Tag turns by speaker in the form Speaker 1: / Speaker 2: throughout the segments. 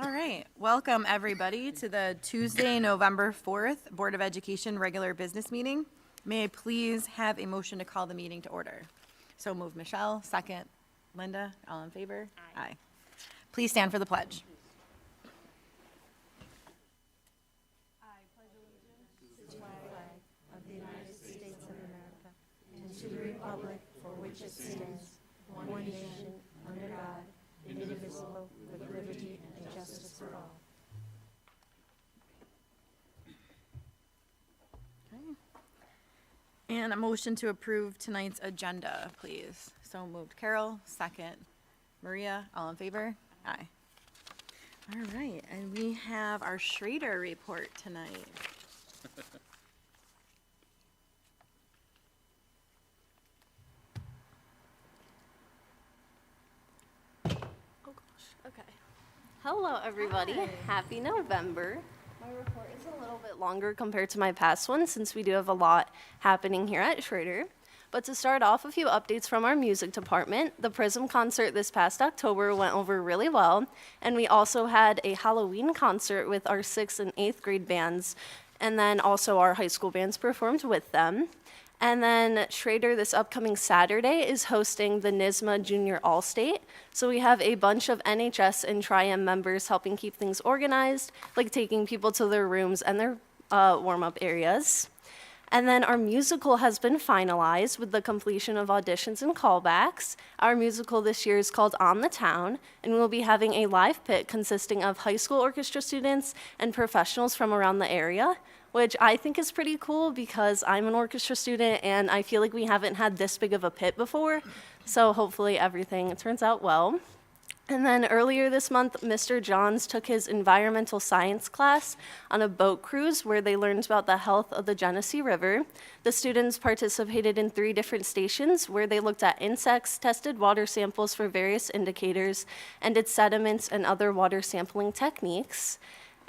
Speaker 1: All right, welcome everybody to the Tuesday, November 4th Board of Education regular business meeting. May I please have a motion to call the meeting to order? So move Michele, second. Linda, all in favor? Aye. Please stand for the pledge.
Speaker 2: Of the United States of America, and to the republic for which it stands, one nation, under God, indivisible, with liberty and justice for all.
Speaker 1: Okay. And a motion to approve tonight's agenda, please. So moved. Carole, second. Maria, all in favor? Aye. All right, and we have our Schrader report tonight.
Speaker 3: Okay. Hello, everybody. Hi. Happy November. My report is a little bit longer compared to my past one since we do have a lot happening here at Schrader. But to start off, a few updates from our music department. The Prism concert this past October went over really well, and we also had a Halloween concert with our 6th and 8th grade bands, and then also our high school bands performed with them. And then Schrader this upcoming Saturday is hosting the NYSSMA Junior All-State. So we have a bunch of NHS and Tri-M members helping keep things organized, like taking people to their rooms and their warm-up areas. And then our musical has been finalized with the completion of auditions and callbacks. Our musical this year is called On the Town, and we'll be having a live pit consisting of high school orchestra students and professionals from around the area, which I think is pretty cool because I'm an orchestra student and I feel like we haven't had this big of a pit before, so hopefully everything turns out well. And then earlier this month, Mr. Johns took his environmental science class on a boat cruise where they learned about the health of the Genesee River. The students participated in 3 different stations where they looked at insects, tested water samples for various indicators, and did sediments and other water sampling techniques.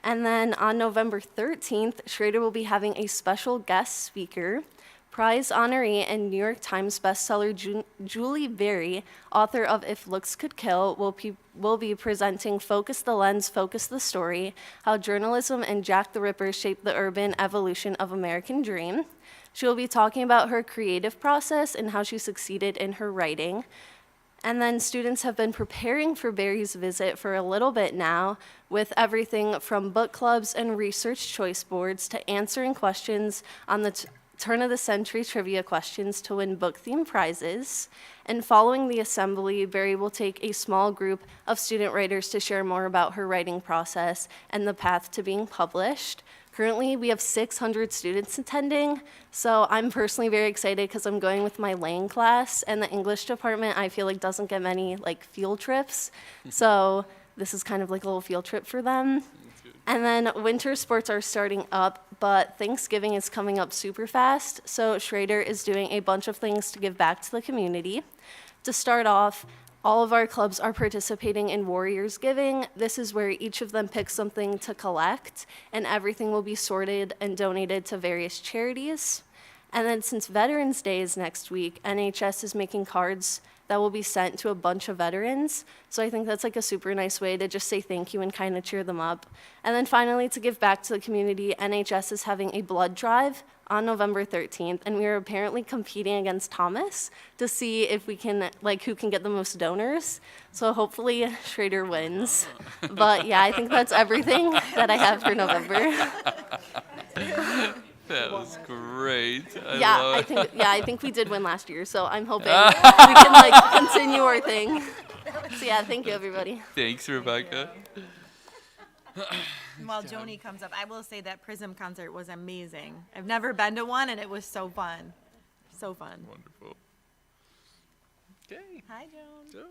Speaker 3: And then on November 13th, Schrader will be having a special guest speaker. Prize honoree and New York Times bestseller Julie Berry, author of If Looks Could Kill, will be presenting Focus the Lens, Focus the Story, How Journalism and Jack the Ripper Shaped the Urban Evolution of American Dream. She will be talking about her creative process and how she succeeded in her writing. And then students have been preparing for Barry's visit for a little bit now, with everything from book clubs and research choice boards to answering questions on the turn-of-the-century trivia questions to win book-themed prizes. And following the assembly, Barry will take a small group of student writers to share more about her writing process and the path to being published. Currently, we have 600 students attending, so I'm personally very excited because I'm going with my Lang class, and the English department, I feel like, doesn't get many field trips, so this is kind of like a little field trip for them. And then winter sports are starting up, but Thanksgiving is coming up super fast, so Schrader is doing a bunch of things to give back to the community. To start off, all of our clubs are participating in Warriors Giving. This is where each of them picks something to collect, and everything will be sorted and donated to various charities. And then since Veterans Day is next week, NHS is making cards that will be sent to a bunch of veterans. So I think that's a super nice way to just say thank you and kind of cheer them up. And then finally, to give back to the community, NHS is having a blood drive on November 13th, and we are apparently competing against Thomas to see if we can, who can get the most donors. So hopefully Schrader wins. But yeah, I think that's everything that I have for November.
Speaker 4: That was great.
Speaker 3: I think we did win last year, so I'm hoping we can continue our thing. So yeah, thank you, everybody.
Speaker 4: Thanks, Rebecca.
Speaker 1: While Joni comes up, I will say that Prism concert was amazing. I've never been to one, and it was so fun. So fun.
Speaker 4: Wonderful. Okay.
Speaker 1: Hi, Joan.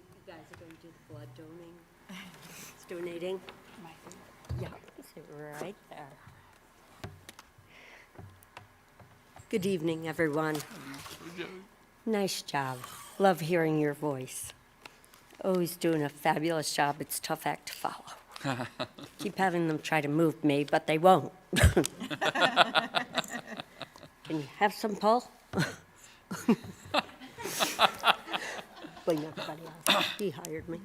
Speaker 2: You guys are going to do the blood donating. Yeah, sit right there. Good evening, everyone. Nice job. Love hearing your voice. Always doing a fabulous job. It's a tough act to follow. Keep having them try to move me, but they won't. Can you have some, Paul? Blame everybody else. He hired me.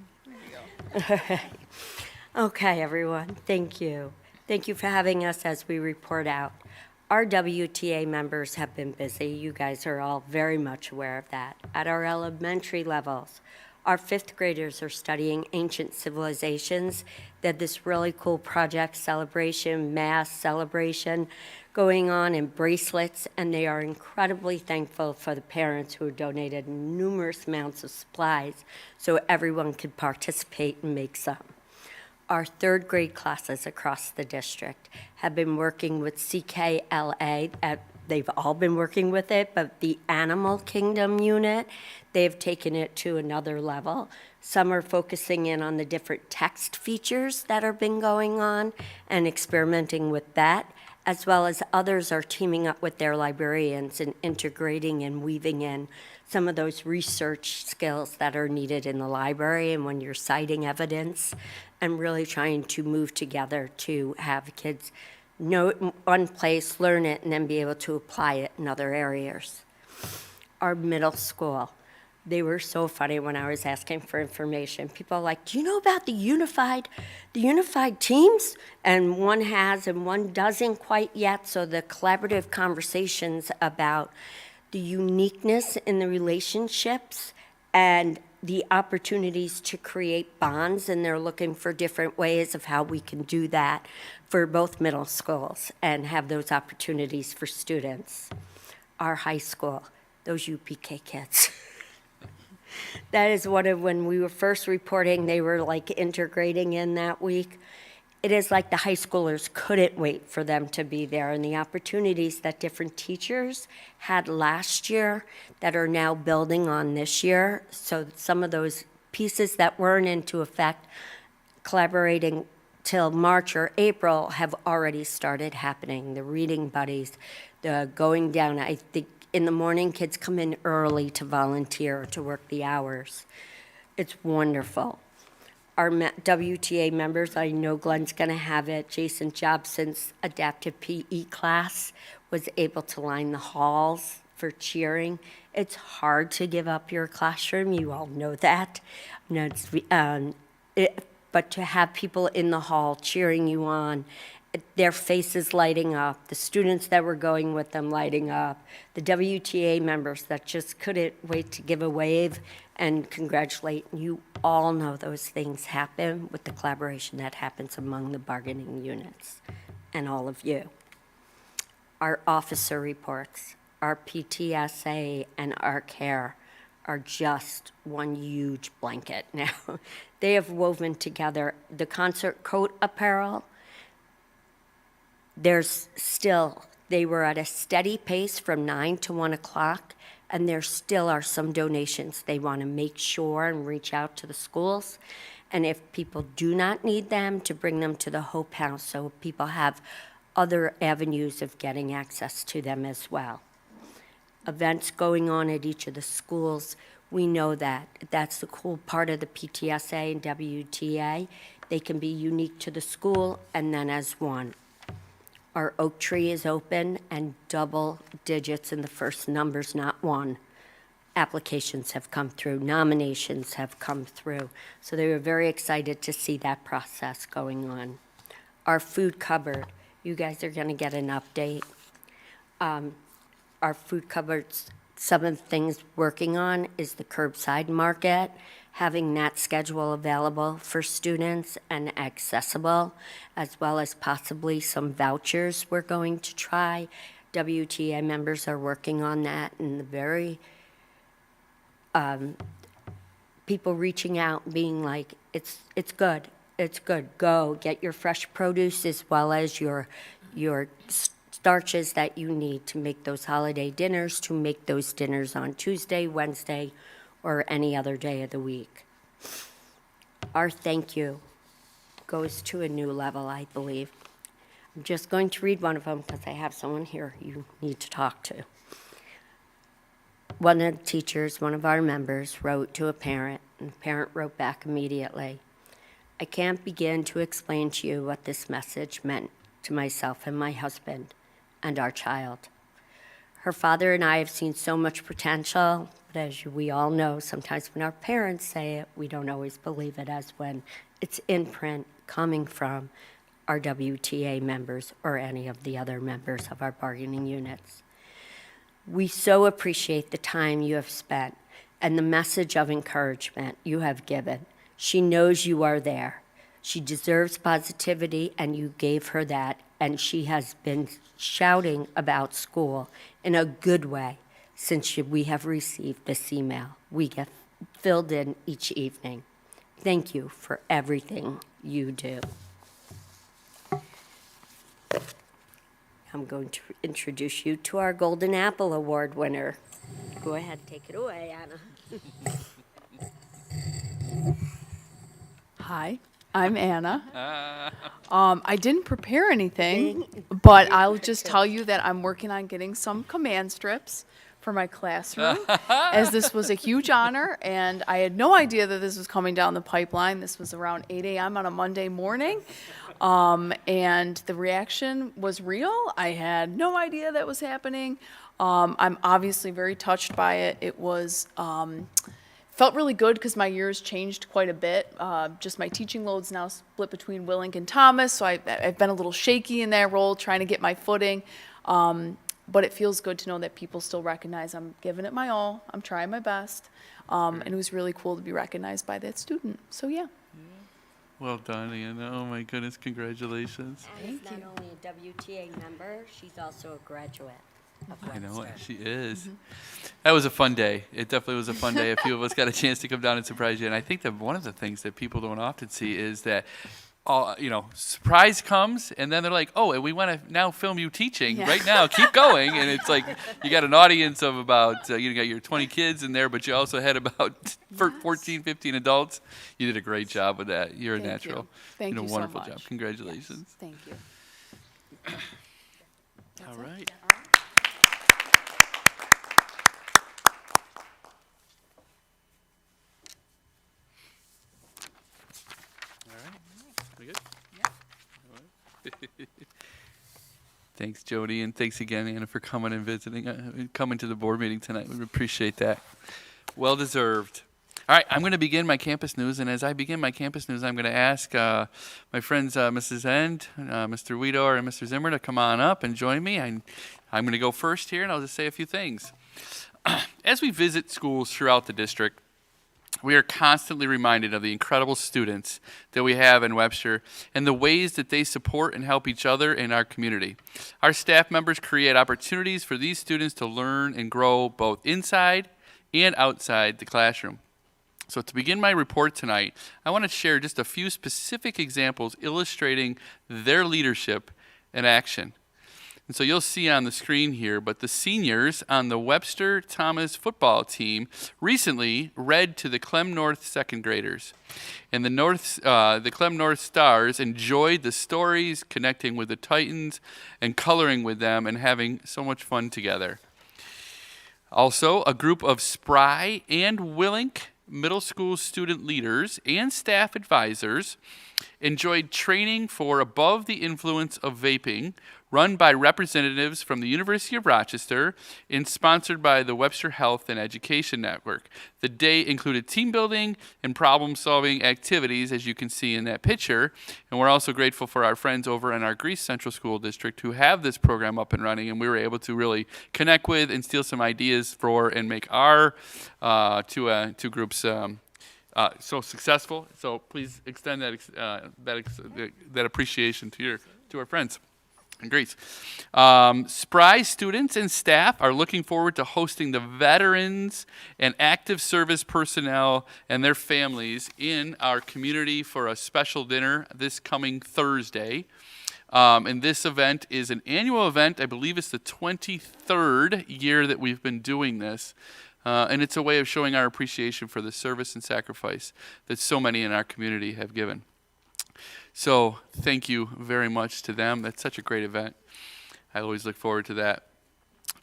Speaker 2: Okay, everyone, thank you. Thank you for having us as we report out. Our WTA members have been busy. You guys are all very much aware of that. At our elementary levels, our fifth graders are studying ancient civilizations. They had this really cool project celebration, mass celebration going on in bracelets, and they are incredibly thankful for the parents who donated numerous amounts of supplies so everyone could participate and make some. Our third grade classes across the district have been working with CKLA. They've all been working with it, but the Animal Kingdom unit, they've taken it to another level. Some are focusing in on the different text features that have been going on and experimenting with that, as well as others are teaming up with their librarians and integrating and weaving in some of those research skills that are needed in the library and when you're citing evidence, and really trying to move together to have kids know it in one place, learn it, and then be able to apply it in other areas. Our middle school, they were so funny when I was asking for information. People are like, do you know about the unified teams? And one has and one doesn't quite yet. So the collaborative conversations about the uniqueness in the relationships and the opportunities to create bonds, and they're looking for different ways of how we can do that for both middle schools and have those opportunities for students. Our high school, those UPK kids. That is one of, when we were first reporting, they were like integrating in that week. It is like the high schoolers couldn't wait for them to be there, and the opportunities that different teachers had last year that are now building on this year. So some of those pieces that weren't into effect, collaborating till March or April, have already started happening. The reading buddies, the going down, I think in the morning kids come in early to volunteer, to work the hours. It's wonderful. Our WTA members, I know Glenn's going to have it. Jason Jobson's adaptive PE class was able to line the halls for cheering. It's hard to give up your classroom. You all know that. But to have people in the hall cheering you on, their faces lighting up, the students that were going with them lighting up, the WTA members that just couldn't wait to give a wave and congratulate. You all know those things happen with the collaboration that happens among the bargaining units and all of you. Our officer reports, our PTSA and our care are just one huge blanket now. They have woven together the concert coat apparel. They were at a steady pace from 9 to 1 o'clock, and there still are some donations. They want to make sure and reach out to the schools, and if people do not need them, to bring them to the Hope House so people have other avenues of getting access to them as well. Events going on at each of the schools, we know that. That's the cool part of the PTSA and WTA. They can be unique to the school and then as one. Our oak tree is open and double digits in the first numbers, not one. Applications have come through, nominations have come through. So they were very excited to see that process going on. Our food cupboard, you guys are gonna get an update. Our food cupboards, some of the things working on is the curbside market, having that schedule available for students and accessible, as well as possibly some vouchers we're going to try. WTA members are working on that, and the very people reaching out being like, it's good, go get your fresh produce as well as your starches that you need to make those holiday dinners, to make those dinners on Tuesday, Wednesday, or any other day of the week. Our thank you goes to a new level, I believe. I'm just going to read one of them because I have someone here you need to talk to. One of the teachers, one of our members, wrote to a parent, and the parent wrote back immediately. I can't begin to explain to you what this message meant to myself and my husband and our child. Her father and I have seen so much potential, but as we all know, sometimes when our parents say it, we don't always believe it as when it's in print coming from our WTA members or any of the other members of our bargaining units. We so appreciate the time you have spent and the message of encouragement you have given. She knows you are there. She deserves positivity, and you gave her that, and she has been shouting about school in a good way since we have received this email. We get filled in each evening. Thank you for everything you do. I'm going to introduce you to our Golden Apple Award winner. Go ahead, take it away, Anna.
Speaker 5: Hi, I'm Anna. I didn't prepare anything, but I'll just tell you that I'm working on getting some command strips for my classroom, as this was a huge honor, and I had no idea that this was coming down the pipeline. This was around 8 a.m. on a Monday morning, and the reaction was real. I had no idea that was happening. I'm obviously very touched by it. It was felt really good because my years changed quite a bit. Just my teaching load's now split between Willink and Thomas, so I've been a little shaky in that role, trying to get my footing. But it feels good to know that people still recognize I'm giving it my all. I'm trying my best. And it was really cool to be recognized by that student. So, yeah.
Speaker 4: Well done, Anna. Oh my goodness, congratulations.
Speaker 2: Anna's not only a WTA member, she's also a graduate of
Speaker 4: I know
Speaker 2: Webster.
Speaker 4: she is. That was a fun day. It definitely was a fun day. A few of us got a chance to come down and surprise you. And I think that one of the things that people don't often see is that, surprise comes, and then they're like, oh, and we want to now film you teaching right now. Keep going. And it's like you got an audience of about, you got your 20 kids in there, but you also had about 14, 15 adults. You did a great job with that. You're a natural.
Speaker 5: Thank you
Speaker 4: did a
Speaker 5: so
Speaker 4: wonderful
Speaker 5: much.
Speaker 4: job. Congratulations.
Speaker 5: Yes, thank you.
Speaker 4: All right. We good? Yeah. Thanks, Jody, and thanks again, Anna, for coming and visiting, coming to the board meeting tonight. We appreciate that. Well deserved. All right, I'm going to begin my campus news, and as I begin my campus news, I'm going to ask my friends, Mrs. End, Mr. Weedor, and Mr. Zimmer to come on up and join me. I'm going to go first here, and I'll just say a few things. As we visit schools throughout the district, we are constantly reminded of the incredible students that we have in Webster and the ways that they support and help each other in our community. Our staff members create opportunities for these students to learn and grow both inside and outside the classroom. So to begin my report tonight, I want to share just a few specific examples illustrating their leadership in action. And so you'll see on the screen here, but the seniors on the Webster Thomas football team recently read to the Clem North second graders. And the Clem North Stars enjoyed the stories, connecting with the Titans and coloring with them and having so much fun together. Also, a group of Spry and Willink middle school student leaders and staff advisors enjoyed training for Above the Influence of Vaping, run by representatives from the University of Rochester and sponsored by the Webster Health and Education Network. The day included team building and problem-solving activities, as you can see in that picture. And we're also grateful for our friends over in our Greece Central School District who have this program up and running, and we were able to really connect with and steal some ideas for and make our two groups so successful. So please extend that appreciation to our friends. Great. Spry students and staff are looking forward to hosting the veterans and active service personnel and their families in our community for a special dinner this coming Thursday. And this event is an annual event. I believe it's the 23rd year that we've been doing this. And it's a way of showing our appreciation for the service and sacrifice that so many in our community have given. So thank you very much to them. That's such a great event. I always look forward to that.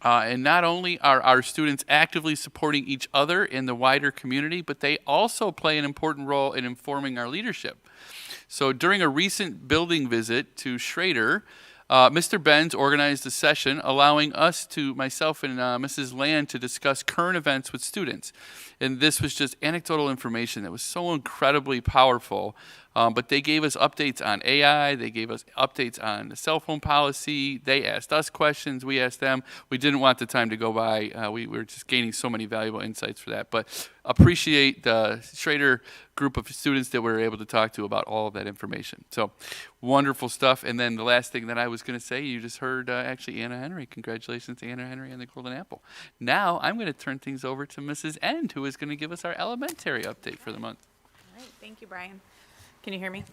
Speaker 4: And not only are our students actively supporting each other in the wider community, but they also play an important role in informing our leadership. So during a recent building visit to Schrader, Mr. Benz organized a session allowing myself and Mrs. Land to discuss current events with students. And this was just anecdotal information that was so incredibly powerful. But they gave us updates on AI. They gave us updates on the cell phone policy. They asked us questions. We asked them. We didn't want the time to go by. We were just gaining so many valuable insights for that. But appreciate the Schrader group of students that we were able to talk to about all of that information. So wonderful stuff. And then the last thing that I was going to say, you just heard actually Anna Henry. Congratulations to Anna Henry on the Golden Apple. Now I'm going to turn things over to Mrs. End, who is going to give us our elementary update for the month.
Speaker 6: All right, thank you, Brian. Can you hear me?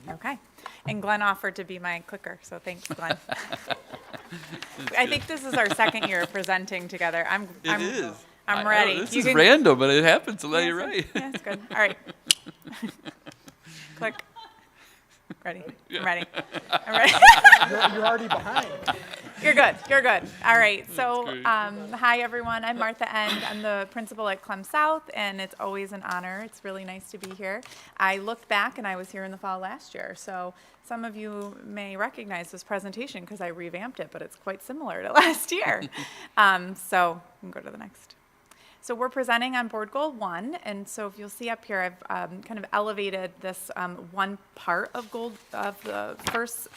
Speaker 6: Okay. And Glenn offered to be my clicker, so thanks, Glenn. I think this is our second year presenting together. I'm ready.
Speaker 4: This is random, but it happens. So you're right.
Speaker 6: Yeah, it's good. All right. Click. Ready. I'm ready. I'm ready.
Speaker 7: You're already behind.
Speaker 6: You're good. You're good. All right. So,
Speaker 4: great.
Speaker 6: hi everyone. I'm Martha End. I'm the principal at Clem South, and it's always an honor. It's really nice to be here. I looked back, and I was here in the fall last year. So some of you may recognize this presentation because I revamped it, but it's quite similar to last year. So we can go to the next. So we're presenting on Board Goal 1, and so if you'll see up here, I've kind of elevated this one part of the first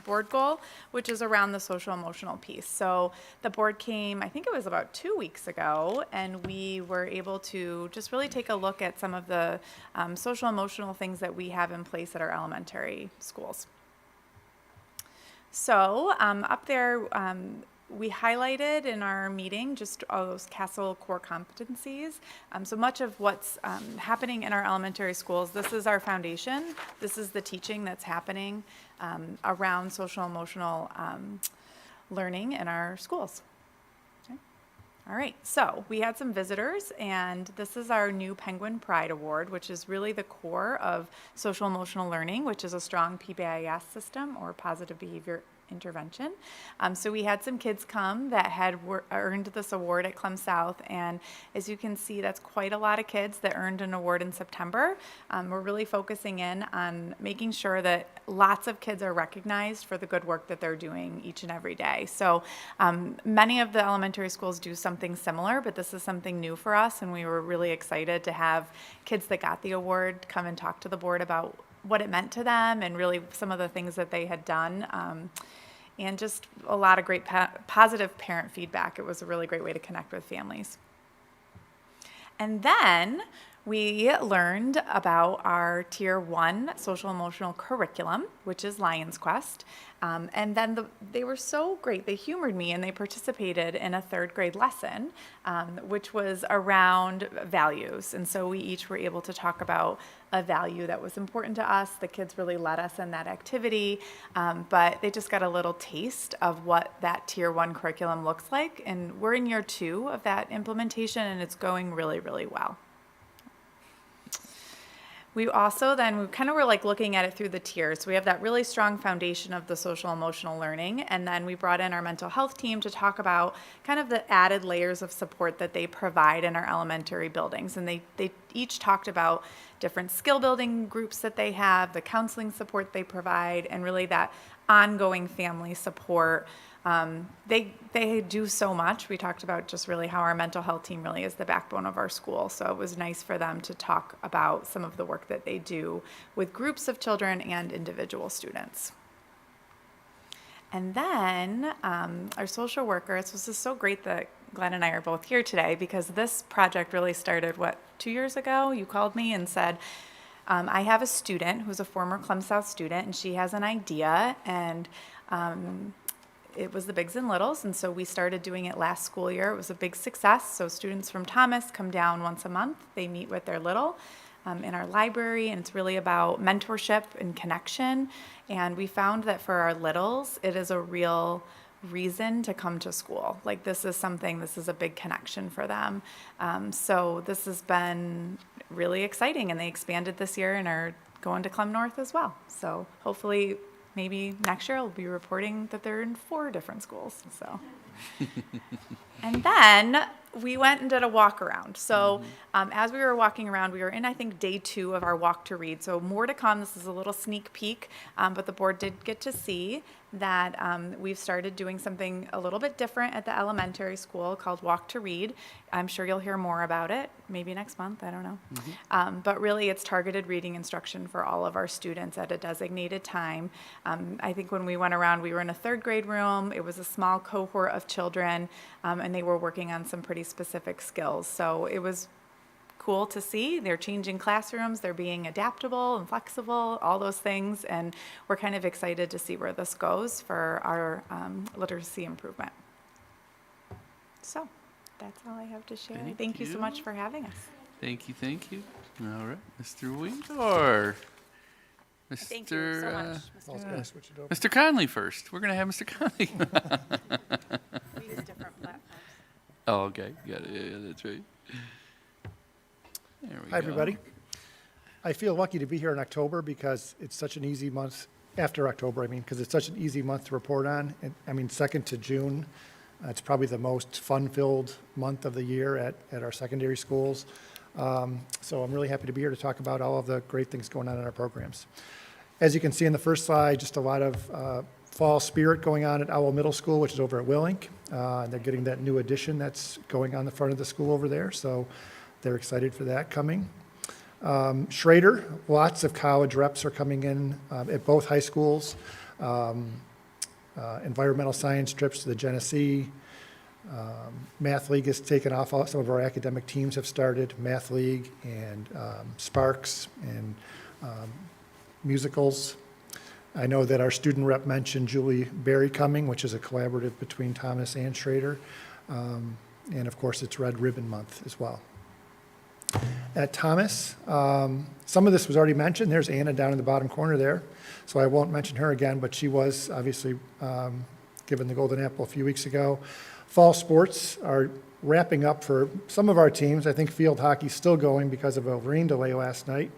Speaker 6: board goal, which is around the social emotional piece. So the board came, I think it was about 2 weeks ago, and we were able to just really take a look at some of the social emotional things that we have in place at our elementary schools. So up there, we highlighted in our meeting just all those CASEL core competencies. So much of what's happening in our elementary schools, this is our foundation. This is the teaching that's happening around social emotional learning in our schools. Okay. All right, so we had some visitors, and this is our new Penguin Pride Award, which is really the core of social emotional learning, which is a strong PBIS system, or positive behavior intervention. So we had some kids come that had earned this award at Clem South, and as you can see, that's quite a lot of kids that earned an award in September. We're really focusing in on making sure that lots of kids are recognized for the good work that they're doing each and every day. So many of the elementary schools do something similar, but this is something new for us, and we were really excited to have kids that got the award come and talk to the board about what it meant to them and really some of the things that they had done. And just a lot of great positive parent feedback. It was a really great way to connect with families. And then we learned about our Tier 1 social emotional curriculum, which is Lion's Quest. And then they were so great. They humored me, and they participated in a 3rd grade lesson, which was around values. And so we each were able to talk about a value that was important to us. The kids really led us in that activity, but they just got a little taste of what that Tier 1 curriculum looks like. And we're in year 2 of that implementation, and it's going really, really well. We also then, we kind of were like looking at it through the tiers. So we have that really strong foundation of the social emotional learning, and then we brought in our mental health team to talk about kind of the added layers of support that they provide in our elementary buildings. And they each talked about different skill building groups that they have, the counseling support they provide, and really that ongoing family support. They do so much. We talked about just really how our mental health team really is the backbone of our school. So it was nice for them to talk about some of the work that they do with groups of children and individual students. And then our social workers, this is so great that Glenn and I are both here today, because this project really started, 2 years ago? You called me and said, I have a student who's a former Clem South student, and she has an idea, and it was the Bigs and Littles, and so we started doing it last school year. It was a big success. So students from Thomas come down once a month. They meet with their little in our library, and it's really about mentorship and connection. And we found that for our littles, it is a real reason to come to school. Like this is a big connection for them. So this has been really exciting, and they expanded this year and are going to Clem North as well. So hopefully maybe next year I'll be reporting that they're in 4 different schools, so. And then we went and did a walk around. So as we were walking around, we were in, I think, day 2 of our walk to read. So more to come. This is a little sneak peek, but the board did get to see that we've started doing something a little bit different at the elementary school called Walk to Read. I'm sure you'll hear more about it, maybe next month, I don't know. But really, it's targeted reading instruction for all of our students at a designated time. I think when we went around, we were in a 3rd grade room. It was a small cohort of children, and they were working on some pretty specific skills. So it was cool to see. They're changing classrooms, they're being adaptable and flexible, all those things, and we're kind of excited to see where this goes for our literacy improvement. So that's all I have to share. Thank you so much for having us.
Speaker 4: Thank you, thank you. All right, Mr. Weedor. Mr.
Speaker 1: Thank you so much.
Speaker 7: I was gonna switch it over.
Speaker 4: Mr. Conley first. We're going to have Mr. Conley.
Speaker 1: We use different platforms.
Speaker 4: Oh, okay. Got it. Yeah, that's right. There we
Speaker 7: Hi,
Speaker 4: go.
Speaker 7: everybody. I feel lucky to be here in October because it's such an easy month, after October, I mean, because it's such an easy month to report on. And, I mean, 2nd to June, it's probably the most fun-filled month of the year at our secondary schools. So I'm really happy to be here to talk about all of the great things going on in our programs. As you can see in the first slide, just a lot of fall spirit going on at Owl Middle School, which is over at Willink. They're getting that new addition that's going on the front of the school over there, so they're excited for that coming. Schrader, lots of college reps are coming in at both high schools. Environmental science trips to the Genesee. Math League has taken off. Some of our academic teams have started. Math League and Sparks and musicals. I know that our student rep mentioned Julie Berry coming, which is a collaborative between Thomas and Schrader. And of course, it's Red Ribbon Month as well. At Thomas, some of this was already mentioned. There's Anna down in the bottom corner there. So I won't mention her again, but she was obviously given the Golden Apple a few weeks ago. Fall sports are wrapping up for some of our teams. I think field hockey's still going because of a rain delay last night.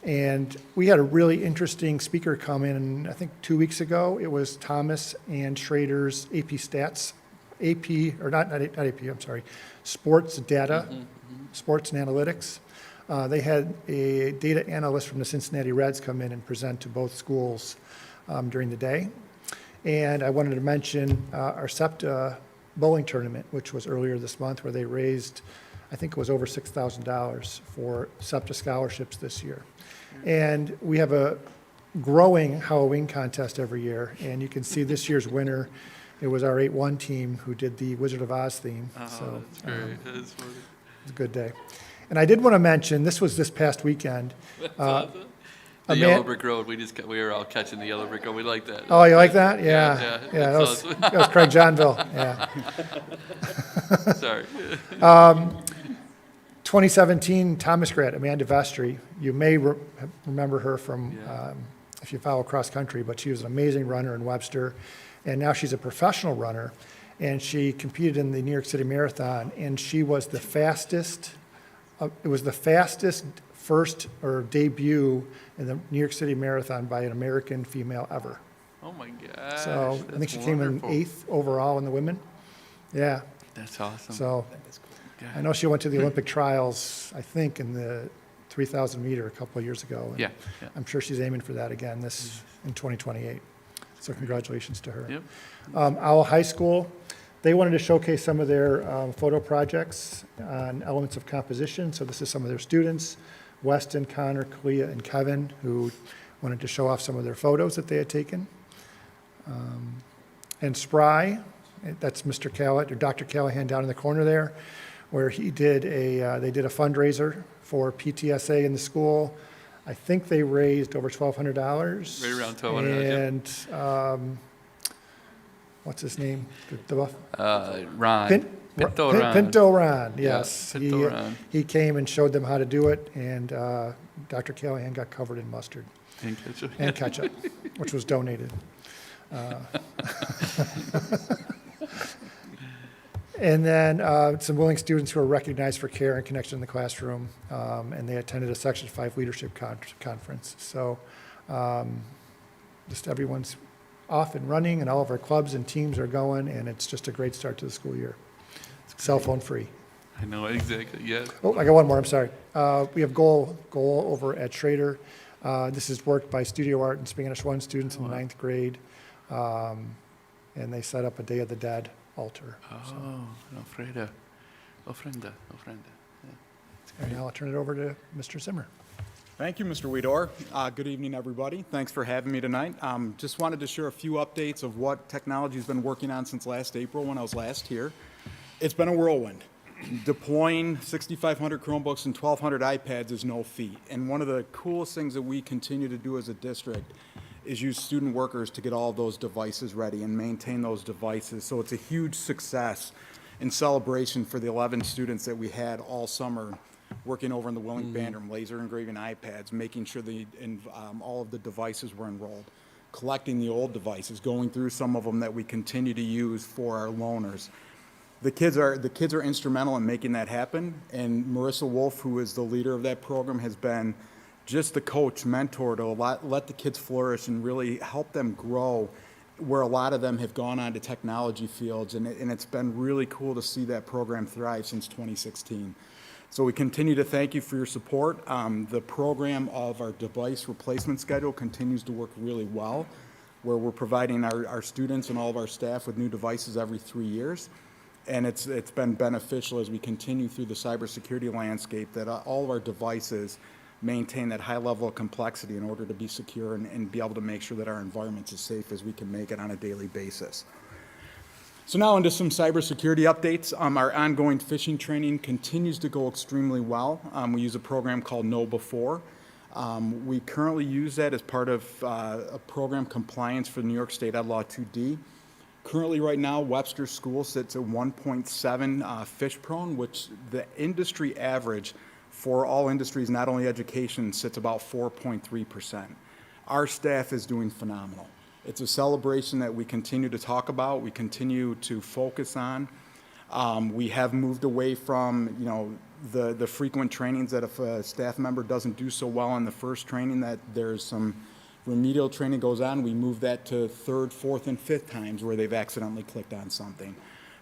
Speaker 7: And we had a really interesting speaker come in, I think 2 weeks ago. It was Thomas and Schrader's AP Stats, not AP, I'm sorry, sports data, sports and analytics. They had a data analyst from the Cincinnati Reds come in and present to both schools during the day. And I wanted to mention our SEPTA bowling tournament, which was earlier this month, where they raised, I think it was over $6,000 for SEPTA scholarships this year. And we have a growing Halloween contest every year, and you can see this year's winner. It was our 8-1 team who did the Wizard of Oz theme.
Speaker 4: Oh,
Speaker 7: So
Speaker 4: that's great. That's funny.
Speaker 7: it was a good day. And I did want to mention, this was this past weekend.
Speaker 4: That's awesome. The
Speaker 7: a
Speaker 4: Yellow
Speaker 7: man-
Speaker 4: Brick Road. We were all catching the Yellow Brick Road. We like that.
Speaker 7: Oh, you like that? Yeah.
Speaker 4: Yeah,
Speaker 7: That
Speaker 4: that's
Speaker 7: was,
Speaker 4: awesome.
Speaker 7: that was Craig Johnville, yeah.
Speaker 4: Sorry.
Speaker 7: 2017 Thomas grad, Amanda Vestry. You may remember her from, if you follow cross country, but she was an amazing runner in Webster. And now she's a professional runner. And she competed in the New York City Marathon, and she was the fastest, it was the fastest first or debut in the New York City Marathon by an American female ever.
Speaker 4: Oh my gosh.
Speaker 7: So I think she came in
Speaker 4: wonderful.
Speaker 7: 8th overall in the women. Yeah,
Speaker 4: That's awesome.
Speaker 7: so I know she went to the Olympic trials, I think, in the 3,000 meter a couple of years ago. And
Speaker 4: Yeah, yeah.
Speaker 7: I'm sure she's aiming for that again in 2028. So congratulations to her.
Speaker 4: Yep.
Speaker 7: Owl High School, they wanted to showcase some of their photo projects on elements of composition. So this is some of their students, Weston, Connor, Kalia, and Kevin, who wanted to show off some of their photos that they had taken. And Spry, that's Mr. Callahan, or Dr. Callahan down in the corner there, where he did they did a fundraiser for PTSA in the school. I think they raised over $1,200.
Speaker 4: Right around $1,200, yep.
Speaker 7: And what's his name? The
Speaker 4: Ron. Pinto Ron.
Speaker 7: Pinto Ron,
Speaker 4: Yeah,
Speaker 7: yes.
Speaker 4: Pinto Ron.
Speaker 7: He came and showed them how to do it, and Dr. Callahan got covered in mustard
Speaker 4: And ketchup.
Speaker 7: and ketchup, which was donated. And then some willing students who were recognized for care and connection in the classroom, and they attended a Section 5 leadership conference. So Just everyone's off and running, and all of our clubs and teams are going, and it's just a great start to the school year. Cell phone free.
Speaker 4: I know, exactly, yes.
Speaker 7: Oh, I got one more, I'm sorry. We have goal over at Schrader. This is work by Studio Art and Spanish 1 students in ninth grade. And they set up a Day of the Dead altar.
Speaker 4: Oh, ofrenda. Yeah.
Speaker 7: And now I'll turn it over to Mr. Zimmer.
Speaker 8: Thank you, Mr. Weedor. Good evening, everybody. Thanks for having me tonight. Just wanted to share a few updates of what technology's been working on since last April when I was last here. It's been a whirlwind. Deploying 6,500 Chromebooks and 1,200 iPads is no feat. And one of the coolest things that we continue to do as a district is use student workers to get all of those devices ready and maintain those devices. So it's a huge success and celebration for the 11 students that we had all summer working over in the Willing Band Room, laser engraving iPads, making sure all of the devices were enrolled, collecting the old devices, going through some of them that we continue to use for our loaners. The kids are instrumental in making that happen, and Marissa Wolf, who is the leader of that program, has been just the coach, mentor to let the kids flourish and really help them grow, where a lot of them have gone on to technology fields, and it's been really cool to see that program thrive since 2016. So we continue to thank you for your support. The program of our device replacement schedule continues to work really well, where we're providing our students and all of our staff with new devices every 3 years. And it's been beneficial as we continue through the cybersecurity landscape that all of our devices maintain that high level of complexity in order to be secure and be able to make sure that our environment's as safe as we can make it on a daily basis. So now into some cybersecurity updates. Our ongoing phishing training continues to go extremely well. We use a program called Know Before. We currently use that as part of a program compliance for New York State Ed Law 2D. Currently, right now, Webster School sits at 1.7 phish prone, which the industry average for all industries, not only education, sits about 4.3%. Our staff is doing phenomenal. It's a celebration that we continue to talk about, we continue to focus on. We have moved away from, the frequent trainings that if a staff member doesn't do so well in the first training, that there's some remedial training goes on. We move that to third, fourth, and fifth times where they've accidentally clicked on something.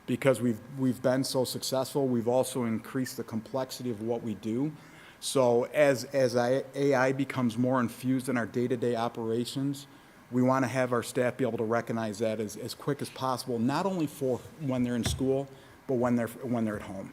Speaker 8: Because we've been so successful, we've also increased the complexity of what we do. So as AI becomes more infused in our day-to-day operations, we want to have our staff be able to recognize that as quick as possible, not only for when they're in school, but when they're at home.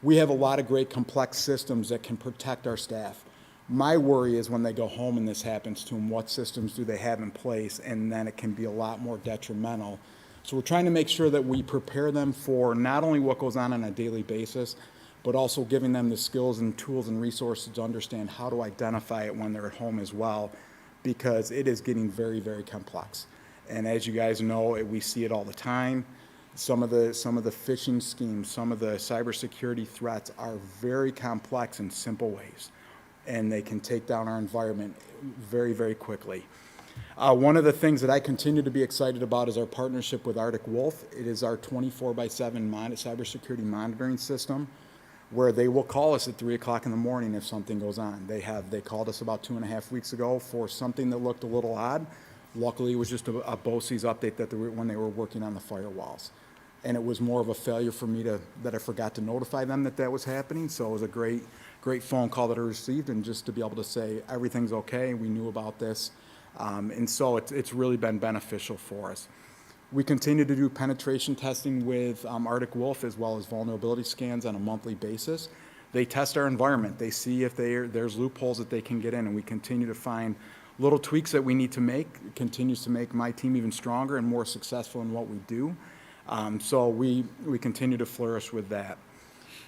Speaker 8: We have a lot of great complex systems that can protect our staff. My worry is when they go home and this happens to them, what systems do they have in place? And then it can be a lot more detrimental. So we're trying to make sure that we prepare them for not only what goes on a daily basis, but also giving them the skills and tools and resources to understand how to identify it when they're at home as well, because it is getting very, very complex. And as you guys know, we see it all the time. Some of the phishing schemes, some of the cybersecurity threats are very complex in simple ways, and they can take down our environment very, very quickly. One of the things that I continue to be excited about is our partnership with Arctic Wolf. It is our 24/7 cybersecurity monitoring system, where they will call us at 3 o'clock in the morning if something goes on. They called us about 2.5 weeks ago for something that looked a little odd. Luckily, it was just a BOCES update when they were working on the firewalls. And it was more of a failure for me that I forgot to notify them that was happening. So it was a great phone call that I received, and just to be able to say everything's okay, we knew about this. And so it's really been beneficial for us. We continue to do penetration testing with Arctic Wolf, as well as vulnerability scans on a monthly basis. They test our environment. They see if there's loopholes that they can get in, and we continue to find little tweaks that we need to make. It continues to make my team even stronger and more successful in what we do. So we continue to flourish with that.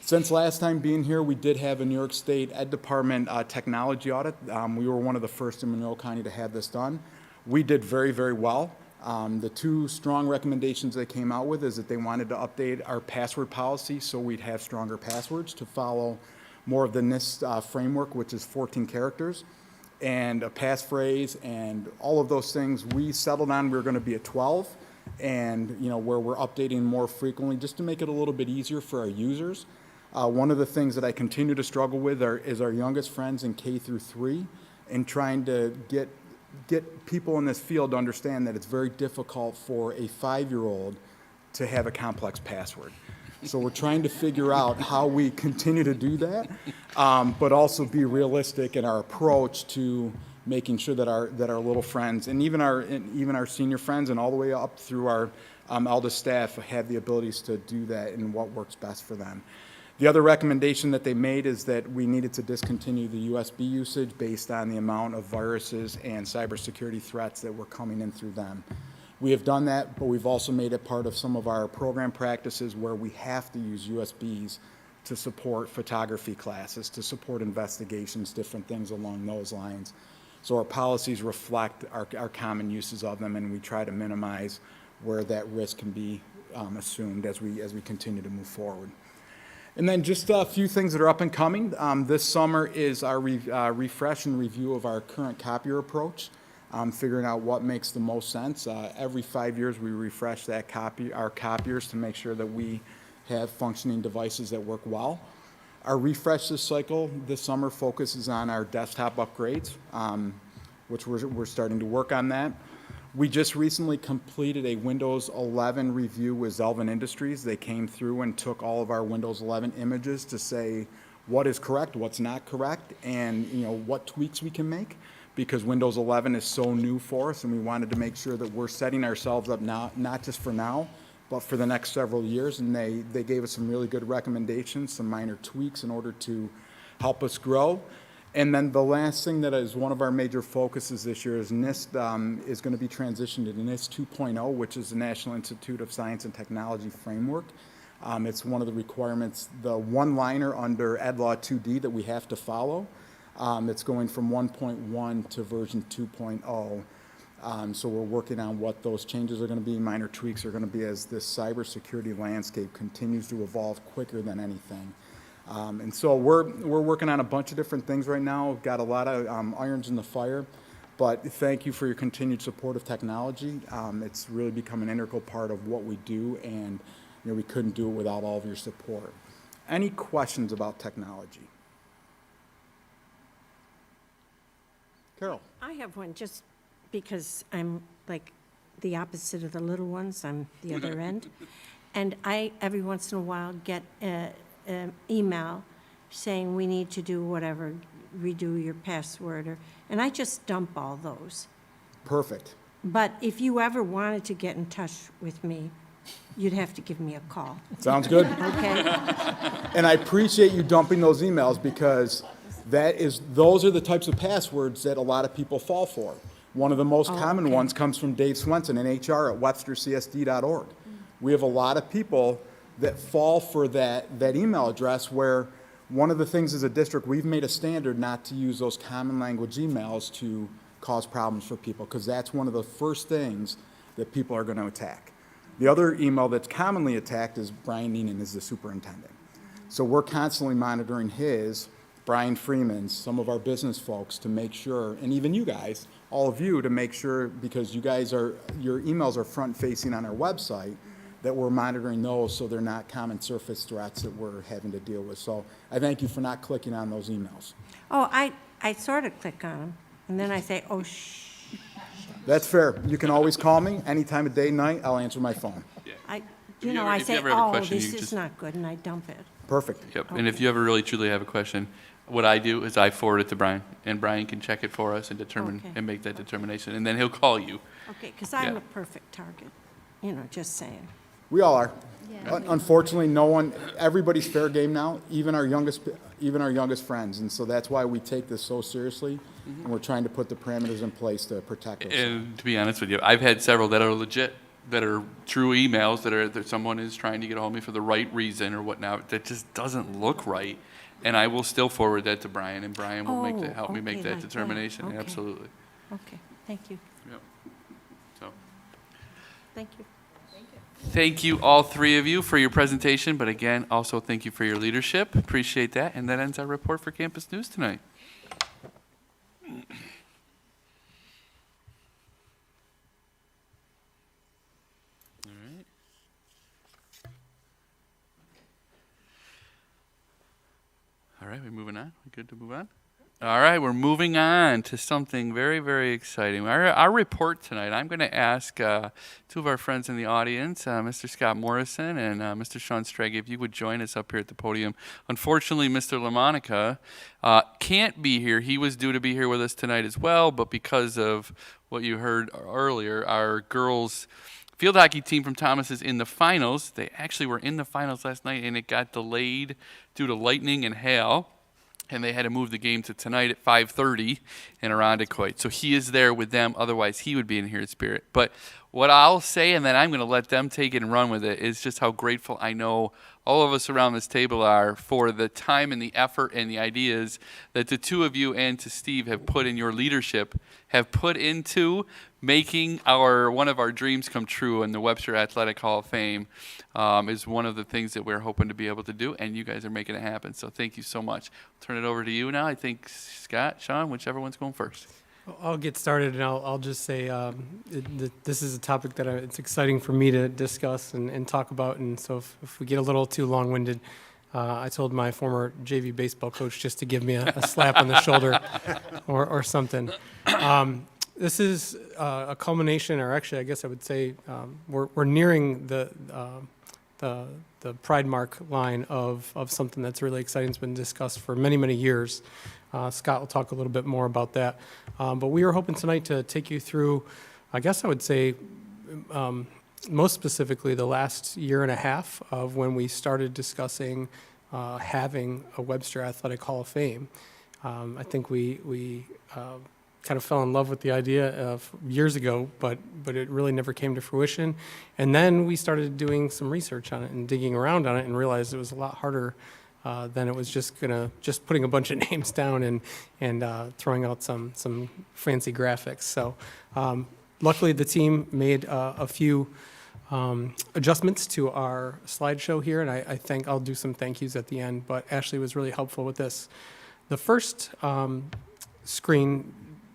Speaker 8: Since last time being here, we did have a New York State Ed Department technology audit. We were one of the first in Monroe County to have this done. We did very, very well. The two strong recommendations they came out with is that they wanted to update our password policy so we'd have stronger passwords to follow more of the NIST framework, which is 14 characters, and a passphrase, and all of those things. We settled on we were going to be at 12, and where we're updating more frequently just to make it a little bit easier for our users. One of the things that I continue to struggle with is our youngest friends in K through 3, and trying to get get people in this field to understand that it's very difficult for a 5-year-old to have a complex password. So we're trying to figure out how we continue to do that, but also be realistic in our approach to making sure that our little friends and even our senior friends and all the way up through our eldest staff have the abilities to do that and what works best for them. The other recommendation that they made is that we needed to discontinue the USB usage based on the amount of viruses and cybersecurity threats that were coming in through them. We have done that, but we've also made it part of some of our program practices where we have to use USBs to support photography classes, to support investigations, different things along those lines. So our policies reflect our common uses of them, and we try to minimize where that risk can be assumed as we continue to move forward. And then just a few things that are up and coming. This summer is our refresh and review of our current copier approach, figuring out what makes the most sense. Every 5 years we refresh our copiers to make sure that we have functioning devices that work well. Our refresh this cycle, this summer, focuses on our desktop upgrades, which we're starting to work on that. We just recently completed a Windows 11 review with Zelvin Industries. They came through and took all of our Windows 11 images to say what is correct, what's not correct, and what tweaks we can make, because Windows 11 is so new for us, and we wanted to make sure that we're setting ourselves up now, not just for now, but for the next several years. And they gave us some really good recommendations, some minor tweaks in order to help us grow. And then the last thing that is one of our major focuses this year is NIST is going to be transitioned to NIST 2.0, which is the National Institute of Science and Technology framework. It's one of the requirements, the one-liner under Ed Law 2D that we have to follow. It's going from 1.1 to version 2.0. So we're working on what those changes are going to be, minor tweaks are going to be as this cybersecurity landscape continues to evolve quicker than anything. And so we're working on a bunch of different things right now. We've got a lot of irons in the fire, but thank you for your continued support of technology. It's really become an integral part of what we do, and we couldn't do it without all of your support. Any questions about technology? Carole.
Speaker 9: I have one, just because I'm like the opposite of the little ones. I'm the other end. And I, every once in a while, get an email saying we need to do whatever, redo your password, and I just dump all those.
Speaker 8: Perfect.
Speaker 9: But if you ever wanted to get in touch with me, you'd have to give me a call,
Speaker 8: Sounds good.
Speaker 9: okay?
Speaker 8: And I appreciate you dumping those emails, because those are the types of passwords that a lot of people fall for. One of the most common
Speaker 9: okay.
Speaker 8: ones comes from Dave Swenson in HR at webstercsd.org. We have a lot of people that fall for that email address, where one of the things as a district, we've made a standard not to use those common language emails to cause problems for people, because that's one of the first things that people are going to attack. The other email that's commonly attacked is Brian Neenan is the superintendent. So we're constantly monitoring Brian Freeman's, some of our business folks, to make sure, and even you guys, all of you, to make sure, because your emails are front-facing on our website, that we're monitoring those so they're not common surface threats that we're having to deal with. So I thank you for not clicking on those emails.
Speaker 9: Oh, I sort of click on them, and then I say, oh, shh.
Speaker 8: That's fair. You can always call me any time of day, night. I'll answer my phone.
Speaker 9: I
Speaker 4: If
Speaker 9: say,
Speaker 4: you ever have a
Speaker 9: oh,
Speaker 4: question,
Speaker 9: this
Speaker 4: you
Speaker 9: is
Speaker 4: just-
Speaker 9: not good, and I dump it.
Speaker 8: Perfect.
Speaker 4: Yep, and if you ever really truly have a question, what I do is I forward it to Brian, and Brian can check it for us and determine,
Speaker 9: Okay.
Speaker 4: and make that determination, and then he'll call you.
Speaker 9: Okay, because I'm
Speaker 4: Yeah.
Speaker 9: a perfect target, just saying.
Speaker 8: We all are. Unfortunately, everybody's fair game now, even our youngest friends. And so that's why we take this so seriously, and we're trying to put the parameters in place to protect us.
Speaker 4: And to be honest with you, I've had several that are legit, that are true emails, that someone is trying to get a hold of me for the right reason or whatnot, that just doesn't look right. And I will still forward that to Brian, and Brian will help me make
Speaker 9: okay,
Speaker 4: that
Speaker 9: like that.
Speaker 4: determination,
Speaker 9: Okay.
Speaker 4: absolutely.
Speaker 9: Okay, thank you,
Speaker 4: Yep. So,
Speaker 9: thank you.
Speaker 4: thank you, all three of you, for your presentation, but again, also thank you for your leadership. Appreciate that, and that ends our report for Campus News tonight. All right. All right, we're moving on. We good to move on? All right, we're moving on to something very, very exciting. Our report tonight, I'm going to ask two of our friends in the audience, Mr. Scott Morrison and Mr. Sean Strag, if you would join us up here at the podium. Unfortunately, Mr. LaMonica can't be here. He was due to be here with us tonight as well, but because of what you heard earlier, our girls' field hockey team from Thomas is in the finals. They actually were in the finals last night, and it got delayed due to lightning and hail. And they had to move the game to tonight at 5:30 in Irondequoit. So he is there with them. Otherwise, he would be in here in spirit. But what I'll say, and then I'm going to let them take it and run with it, is just how grateful I know all of us around this table are for the time and the effort and the ideas that the two of you and to Steve have put in your leadership, have put into making one of our dreams come true. And the Webster Athletic Hall of Fame is one of the things that we're hoping to be able to do, and you guys are making it happen. So thank you so much. I'll turn it over to you now. I think Scott, Sean, whichever one's going first.
Speaker 10: I'll get started, and I'll just say this is a topic that it's exciting for me to discuss and talk about. And so if we get a little too long-winded, I told my former JV baseball coach just to give me a slap on the shoulder or something. This is a culmination, or actually, I guess I would say we're nearing the Pride Mark line of something that's really exciting. It's been discussed for many, many years. Scott will talk a little bit more about that. But we were hoping tonight to take you through, I guess I would say, most specifically the last year and a half of when we started discussing having a Webster Athletic Hall of Fame. I think we kind of fell in love with the idea of years ago, but it really never came to fruition. And then we started doing some research on it and digging around on it and realized it was a lot harder than it was just putting a bunch of names down and throwing out some fancy graphics. So luckily the team made a few adjustments to our slideshow here, and I think I'll do some thank yous at the end, but Ashley was really helpful with this. The first screen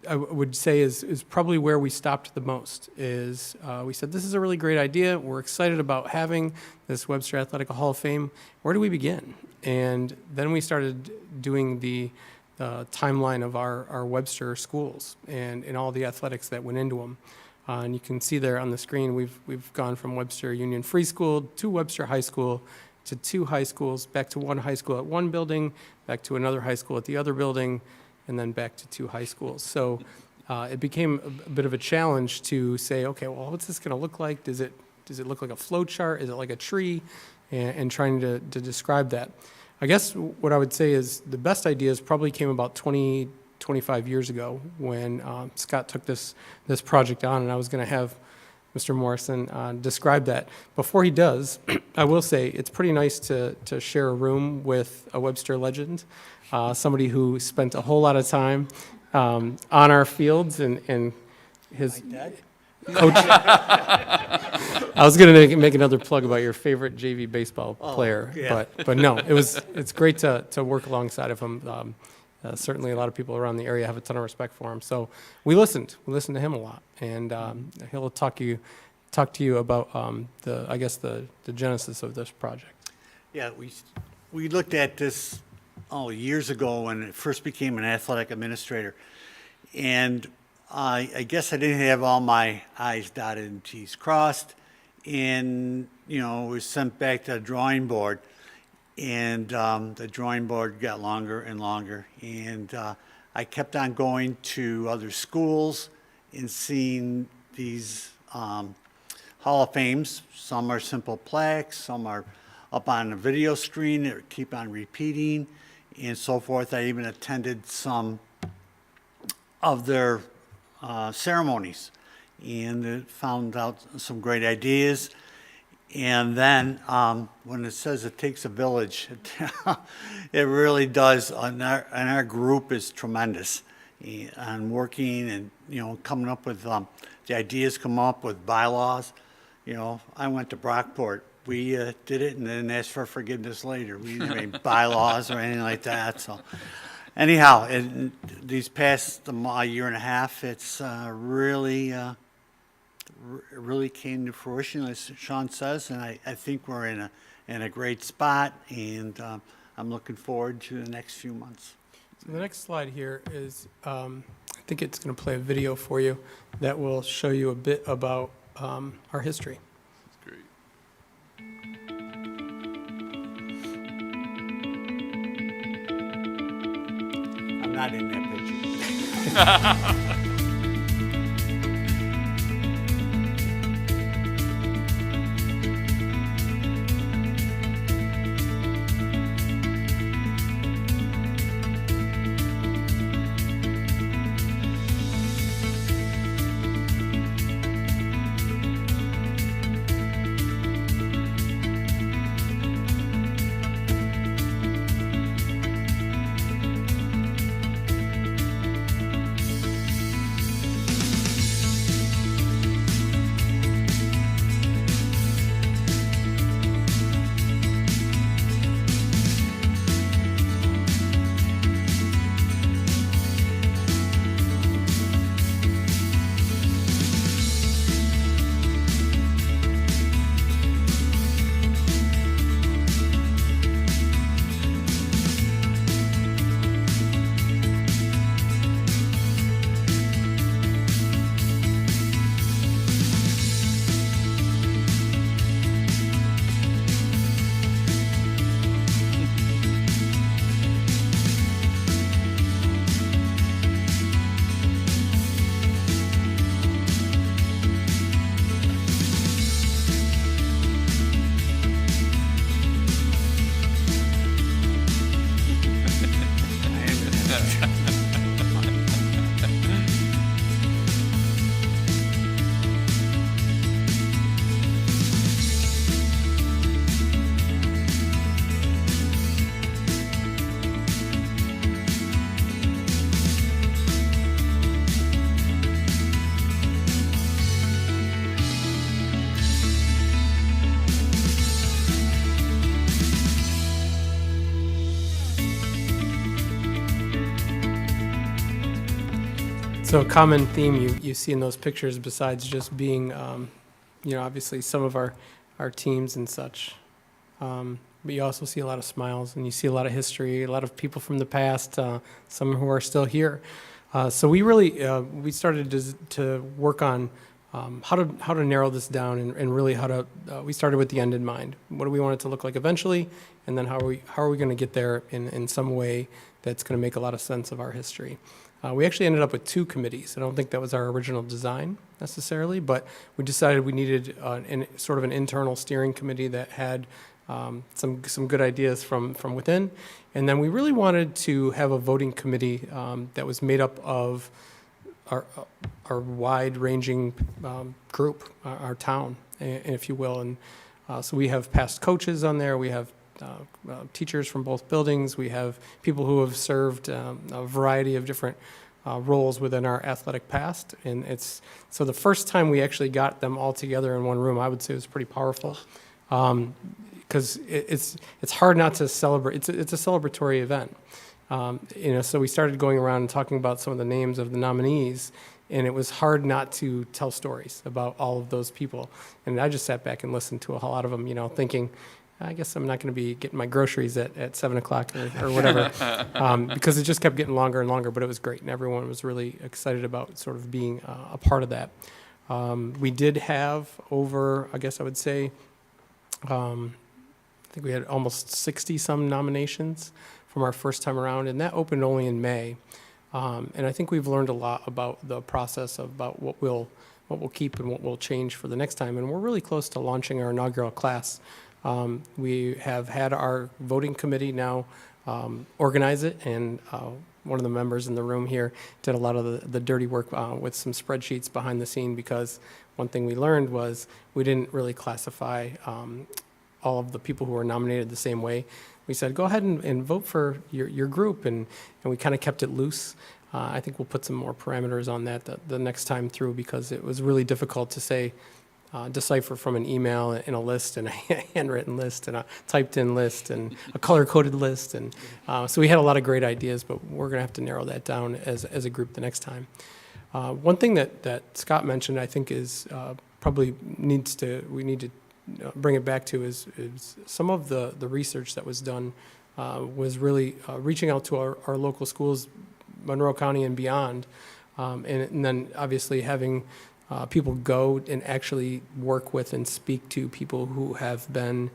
Speaker 10: I would say is probably where we stopped the most. Is we said, this is a really great idea. We're excited about having this Webster Athletic Hall of Fame. Where do we begin? And then we started doing the timeline of our Webster schools and all the athletics that went into them. And you can see there on the screen, we've gone from Webster Union Free School to Webster High School to 2 high schools, back to 1 high school at one building, back to another high school at the other building, and then back to 2 high schools. So it became a bit of a challenge to say, okay, well, what's this going to look like? Does it look like a flow chart? Is it like a tree? And trying to describe that. I guess what I would say is the best ideas probably came about 25 years ago when Scott took this project on, and I was going to have Mr. Morrison describe that. Before he does, I will say it's pretty nice to share a room with a Webster legend, somebody who spent a whole lot of time on our fields and his coach. I was going to make another plug about your favorite JV baseball player,
Speaker 11: yeah.
Speaker 10: but no, it's great to work alongside of him. Certainly, a lot of people around the area have a ton of respect for him. So we listened to him a lot, and he'll talk to you about the genesis of this project.
Speaker 11: Yeah, we looked at this years ago when it first became an athletic administrator, and I guess I didn't have all my I's dotted and T's crossed, and it was sent back to the drawing board. And the drawing board got longer and longer. And I kept on going to other schools and seeing these Hall of Fames. Some are simple plaques, some are up on a video screen that keep on repeating and so forth. I even attended some of their ceremonies and found out some great ideas. And then when it says it takes a village, it really does. And our group is tremendous on working and, coming up with the ideas, come up with bylaws. I went to Brockport. We did it and then asked for forgiveness later. We didn't have any bylaws or anything like that. So anyhow, in these past year and a half, it's really came to fruition, as Sean says, and I think we're in a great spot, and I'm looking forward to the next few months.
Speaker 10: The next slide here is, I think it's going to play a video for you that will show you a bit about our history.
Speaker 4: That's great.
Speaker 11: I'm not in that picture.
Speaker 10: So a common theme you see in those pictures, besides just being, obviously some of our teams and such, but you also see a lot of smiles, and you see a lot of history, a lot of people from the past, some who are still here. So we really, we started to work on how to narrow this down, and really how to, we started with the end in mind. What do we want it to look like eventually? And then how are we going to get there in some way that's going to make a lot of sense of our history? We actually ended up with 2 committees. I don't think that was our original design necessarily, but we decided we needed sort of an internal steering committee that had some good ideas from within. And then we really wanted to have a voting committee that was made up of our wide-ranging group, our town, if you will. And so we have past coaches on there. We have teachers from both buildings. We have people who have served a variety of different roles within our athletic past. And so the first time we actually got them all together in one room, I would say it was pretty powerful. Because it's hard not to celebrate. It's a celebratory event. So we started going around and talking about some of the names of the nominees, and it was hard not to tell stories about all of those people. And I just sat back and listened to a lot of them, thinking, I guess I'm not going to be getting my groceries at 7 o'clock or whatever, because it just kept getting longer and longer, but it was great, and everyone was really excited about sort of being a part of that. We did have over, I guess I would say, I think we had almost 60-some nominations from our first time around, and that opened only in May. And I think we've learned a lot about the process, about what we'll keep and what we'll change for the next time, and we're really close to launching our inaugural class. We have had our voting committee now organize it, and one of the members in the room here did a lot of the dirty work with some spreadsheets behind the scene, because one thing we learned was we didn't really classify all of the people who were nominated the same way. We said, go ahead and vote for your group, and we kind of kept it loose. I think we'll put some more parameters on that the next time through, because it was really difficult to say, decipher from an email and a list and a handwritten list and a typed-in list and a color-coded list. And so we had a lot of great ideas, but we're going to have to narrow that down as a group the next time. One thing that Scott mentioned, I think, is probably we need to bring it back to is some of the research that was done was really reaching out to our local schools, Monroe County and beyond, and then obviously having people go and actually work with and speak to people who have been,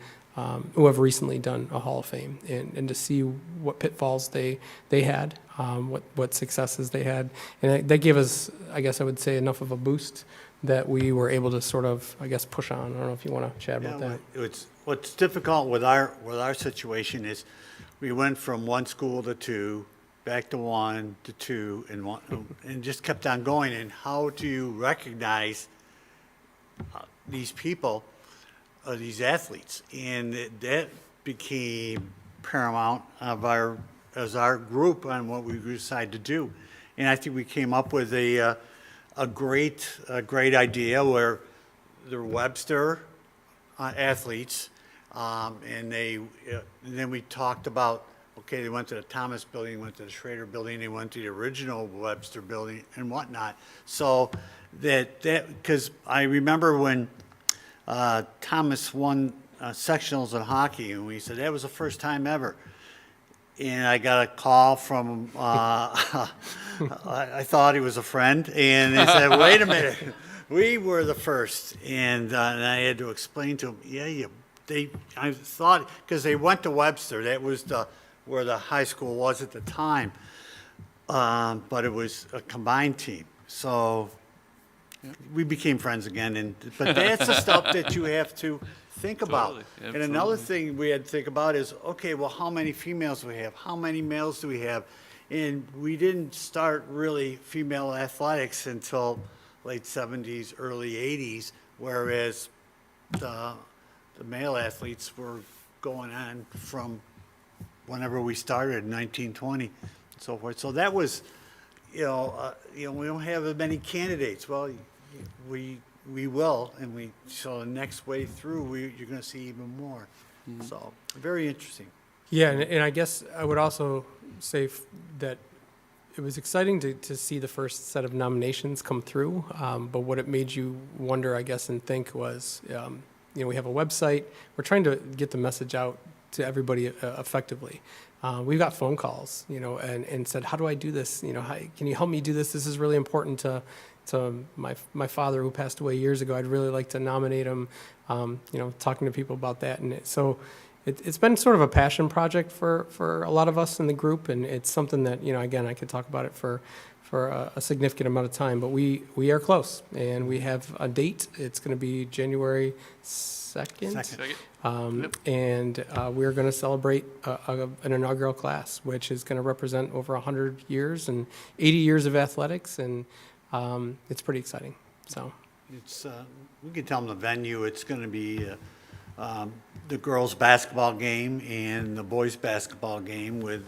Speaker 10: who have recently done a Hall of Fame, and to see what pitfalls they had, what successes they had. And that gave us, I guess I would say, enough of a boost that we were able to sort of, I guess, push on. I don't know if you want to chat about that.
Speaker 11: What's difficult with our situation is we went from one school to two, back to one to two, and just kept on going. And how do you recognize these people, these athletes? And that became paramount as our group on what we decided to do. And I think we came up with a great idea where the Webster athletes, and then we talked about, okay, they went to the Thomas building, went to the Schrader building, they went to the original Webster building and whatnot. So that because I remember when Thomas won sectionals in hockey, and we said that was the first time ever. And I got a call from, I thought he was a friend, and they said, wait a minute, we were the first. And I had to explain to him, I thought, because they went to Webster, that was where the high school was at the time, but it was a combined team. So we became friends again, but that's the stuff that you have to think about.
Speaker 4: Totally,
Speaker 11: and another thing we had to think about is, okay, well, how many females do we have? How many males do we have? And we didn't start really female athletics until late 70s, early 80s, whereas the male athletes were going on from whenever we started in 1920 and so forth. So that was, we don't have as many candidates. Well, we will, and so the next way through, you're going to see even more. Mm-hmm. So very interesting.
Speaker 10: Yeah, and I guess I would also say that it was exciting to see the first set of nominations come through, but what it made you wonder, I guess, and think was, we have a website. We're trying to get the message out to everybody effectively. We've got phone calls, and said, how do I do this? Can you help me do this? This is really important to my father who passed away years ago. I'd really like to nominate him, talking to people about that. And it's been sort of a passion project for a lot of us in the group, and it's something that, again, I could talk about it for a significant amount of time, but we are close, and we have a date. It's going to be January 2nd. And we're going to celebrate an inaugural class, which is going to represent over 100 years and 80 years of athletics, and it's pretty exciting. So
Speaker 11: it's we can tell them the venue. It's going to be the girls' basketball game and the boys' basketball game with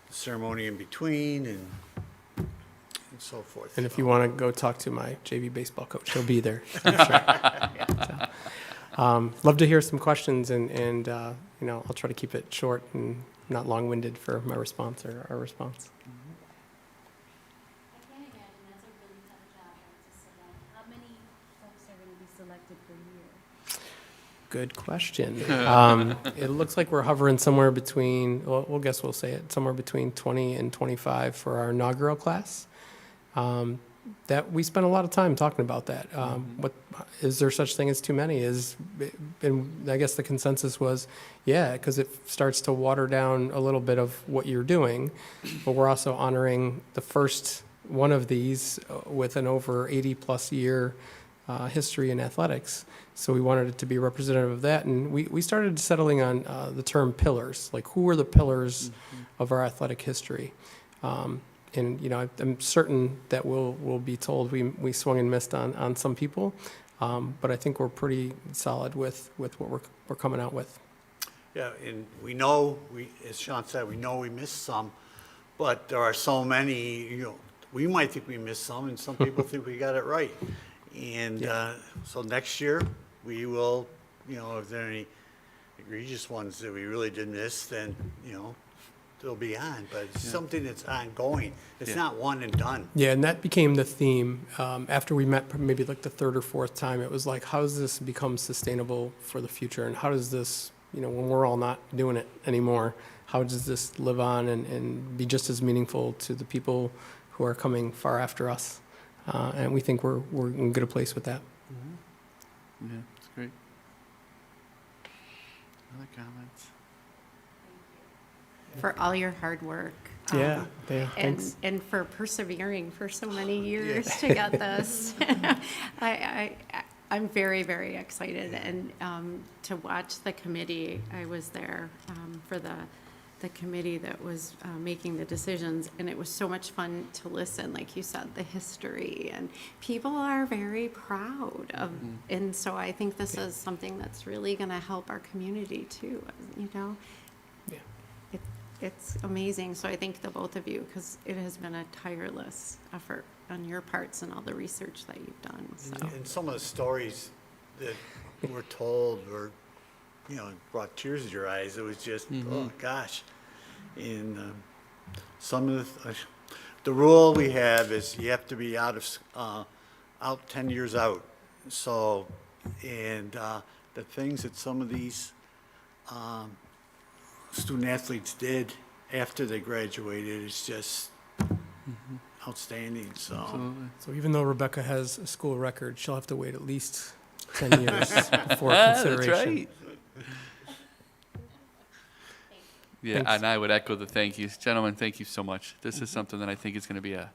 Speaker 11: ceremony in between and so forth.
Speaker 10: And if you want to go talk to my JV baseball coach, he'll be there. I'm sure. So, love to hear some questions, and I'll try to keep it short and not long-winded for my response or our response.
Speaker 12: I can't imagine that's a really tough job to select. How many folks are going to be selected per year?
Speaker 10: Good question. It looks like we're hovering somewhere between, we'll say it, somewhere between 20 and 25 for our inaugural class. That we spent a lot of time talking about that. What is there such thing as too many? And I guess the consensus was, yeah, because it starts to water down a little bit of what you're doing, but we're also honoring the first one of these with an over 80-plus year history in athletics. So we wanted it to be representative of that, and we started settling on the term pillars, like who are the pillars of our athletic history. And I'm certain that we'll be told we swung and missed on some people, but I think we're pretty solid with what we're coming out with.
Speaker 11: Yeah, and we know as Sean said, we know we missed some, but there are so many. We might think we missed some, and some people think we got it right. And so next year we will, if there are any egregious ones that we really did miss, then they'll be on, but it's something that's ongoing. It's not one and done.
Speaker 10: Yeah, and that became the theme. After we met maybe like the third or fourth time, it was like, how does this become sustainable for the future? And how does this, when we're all not doing it anymore, how does this live on and be just as meaningful to the people who are coming far after us. And we think we're in good a place with that.
Speaker 4: Yeah, it's great. Other comments?
Speaker 13: For all your hard work.
Speaker 10: Yeah,
Speaker 13: And,
Speaker 10: thanks.
Speaker 13: and for persevering for so many years to get this. I'm very, very excited, and to watch the committee. I was there for the committee that was making the decisions, and it was so much fun to listen, like you said, the history, and people are very proud of, and so I think this is something that's really gonna help our community too, you know?
Speaker 10: Yeah.
Speaker 13: It's amazing, so I thank the both of you, because it has been a tireless effort on your parts and all the research that you've done, so.
Speaker 11: And some of the stories that were told were, brought tears to your eyes. It was just, oh, gosh. And some of the rule we have is you have to be out 10 years out. So, and the things that some of these student athletes did after they graduated is just outstanding. So,
Speaker 4: Absolutely.
Speaker 10: So even though Rebecca has a school record, she'll have to wait at least 10 years before consideration.
Speaker 4: That's right. Yeah,
Speaker 10: Thanks.
Speaker 4: and I would echo the thank yous. Gentlemen, thank you so much. This is something that I think is going to be a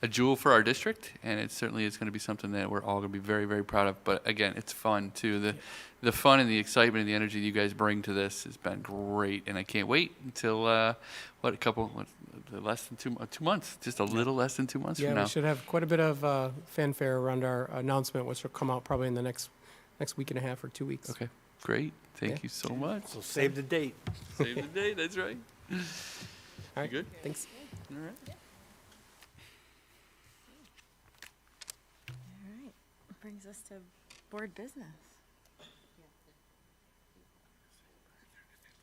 Speaker 4: jewel for our district, and it certainly is going to be something that we're all going to be very, very proud of. But again, it's fun too. The fun and the excitement and the energy you guys bring to this has been great, and I can't wait until less than 2 months, just a little less than 2 months
Speaker 10: Yeah,
Speaker 4: from now.
Speaker 10: we should have quite a bit of fanfare around our announcement, which will come out probably in the next week and a half or 2 weeks.
Speaker 4: Okay, great. Thank you so much.
Speaker 11: so save the date.
Speaker 4: Save the day. That's right.
Speaker 10: All right,
Speaker 4: You good?
Speaker 10: Thanks.
Speaker 4: All right.
Speaker 1: All right, brings us to board business.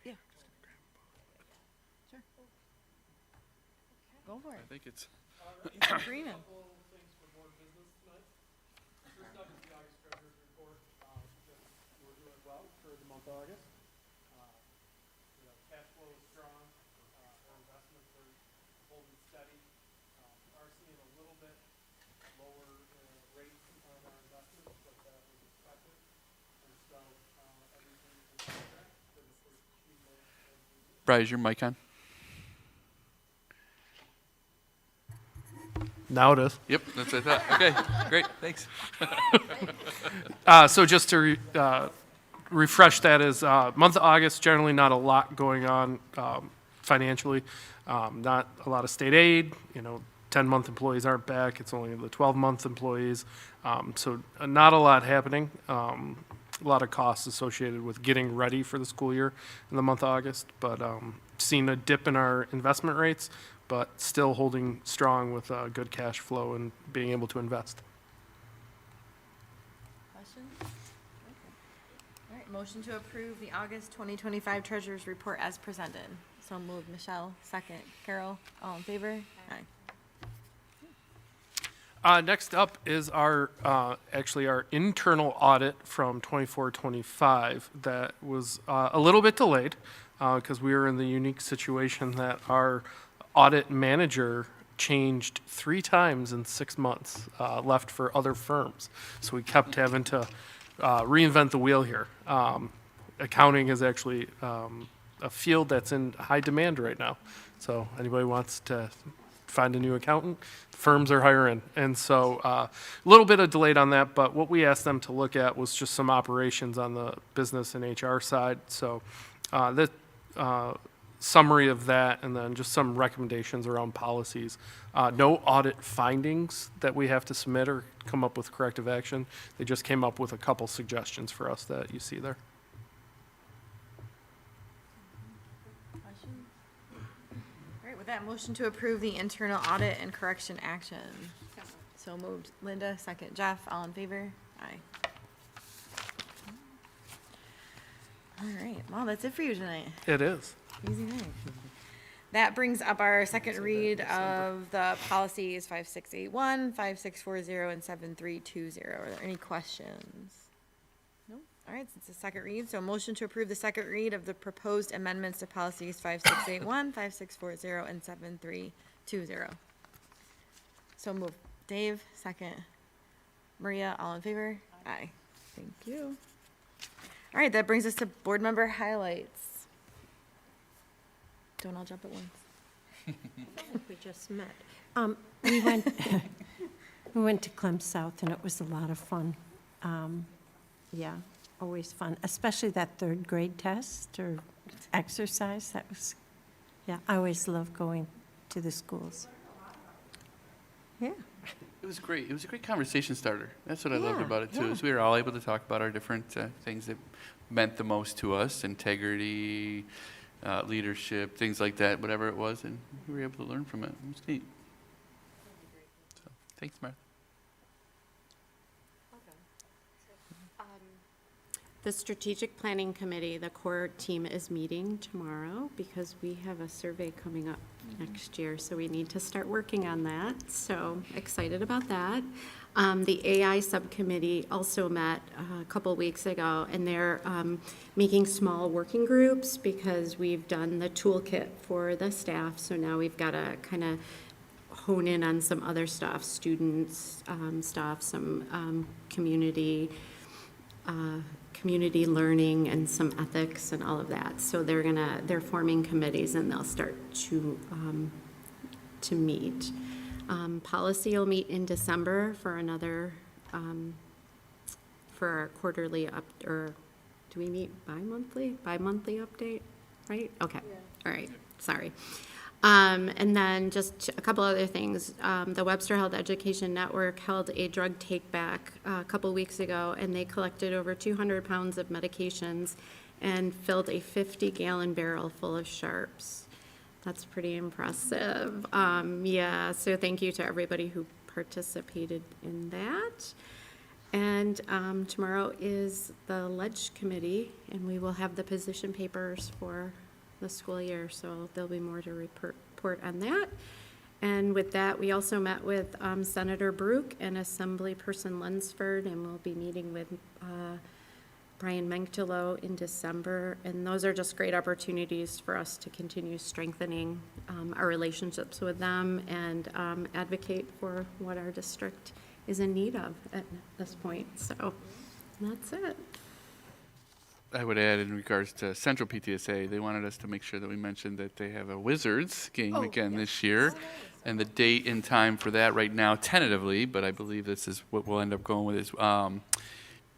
Speaker 1: Yeah. Sure. Go for
Speaker 4: I
Speaker 1: it.
Speaker 4: think it's.
Speaker 1: Freeman.
Speaker 10: We're doing well for the month of August. Cash flow is strong. Our investments are holding steady. We are seeing a little bit lower rates on our investments, but that was expected. And so everything is on track for the first 2 months of the year.
Speaker 4: Bri, is your mic on?
Speaker 14: Now it is.
Speaker 4: Yep, that's what I thought. Okay, great, thanks.
Speaker 14: So just to refresh that is month of August, generally not a lot going on financially. Not a lot of state aid, 10-month employees aren't back. It's only the 12-month employees. So not a lot happening. A lot of costs associated with getting ready for the school year in the month of August, but seen a dip in our investment rates, but still holding strong with good cash flow and being able to invest.
Speaker 1: Questions? All right, motion to approve the August 2025 Treasurer's Report as presented. So moved, Michele, second. Carole, all in favor? Aye.
Speaker 14: Next up is our internal audit from 24-25 that was a little bit delayed because we were in the unique situation that our audit manager changed 3 times in 6 months, left for other firms. So we kept having to reinvent the wheel here. Accounting is actually a field that's in high demand right now. So anybody wants to find a new accountant, firms are hiring. And so a little bit of delayed on that, but what we asked them to look at was just some operations on the business and HR side. So the summary of that, and then just some recommendations around policies. No audit findings that we have to submit or come up with corrective action. They just came up with a couple suggestions for us that you see there.
Speaker 1: Questions? All right, with that, motion to approve the internal audit and correction action. So moved. Linda, second. Jeff, all in favor? Aye. All right, well, that's it for you tonight.
Speaker 14: It is.
Speaker 1: Easy night. That brings up our second read of the policies 5681, 5640, and 7320. Are there any questions? No? All right, since it's a second read, so motion to approve the second read of the proposed amendments to policies 5681, 5640, and 7320. So move. Dave, second. Maria, all in favor? Aye. Thank you. All right, that brings us to board member highlights. Don't all jump at once.
Speaker 9: We just met. We went, we went to Clem South, and it was a lot of fun. Yeah, always fun, especially that third grade test or exercise. That was, yeah, I always love going to the schools. Yeah.
Speaker 4: It was great. It was a great conversation starter. That's what I loved
Speaker 9: Yeah,
Speaker 4: about it too.
Speaker 9: yeah.
Speaker 4: Is we were all able to talk about our different things that meant the most to us: integrity, leadership, things like that. Whatever it was, and we were able to learn from it. It was neat. So, thanks, Martha.
Speaker 13: The Strategic Planning Committee, the core team is meeting tomorrow because we have a survey coming up next year, so we need to start working on that. So excited about that. The AI subcommittee also met a couple weeks ago, and they're making small working groups because we've done the toolkit for the staff, so now we've got to kind of hone in on some other stuff, students stuff, some community learning and some ethics and all of that. So they're forming committees and they'll start to meet. Policy will meet in December for another, for our quarterly or do we meet bi-monthly update, right? Okay, all right, sorry. And then just a couple other things. The Webster Health Education Network held a drug take-back a couple weeks ago, and they collected over 200 pounds of medications and filled a 50-gallon barrel full of sharps. That's pretty impressive. Yeah, so thank you to everybody who participated in that. And tomorrow is the Ledge Committee, and we will have the position papers for the school year, so there'll be more to report on that. And with that, we also met with Senator Brook and Assemblyperson Lunsford, and we'll be meeting with Brian Menktelow in December. And those are just great opportunities for us to continue strengthening our relationships with them and advocate for what our district is in need of at this point. So that's it.
Speaker 4: I would add in regards to Central PTSA, they wanted us to make sure that we mentioned that they have a Wizards game again this year. And the date and time for that right now, tentatively, but I believe this is what we'll end up going with, is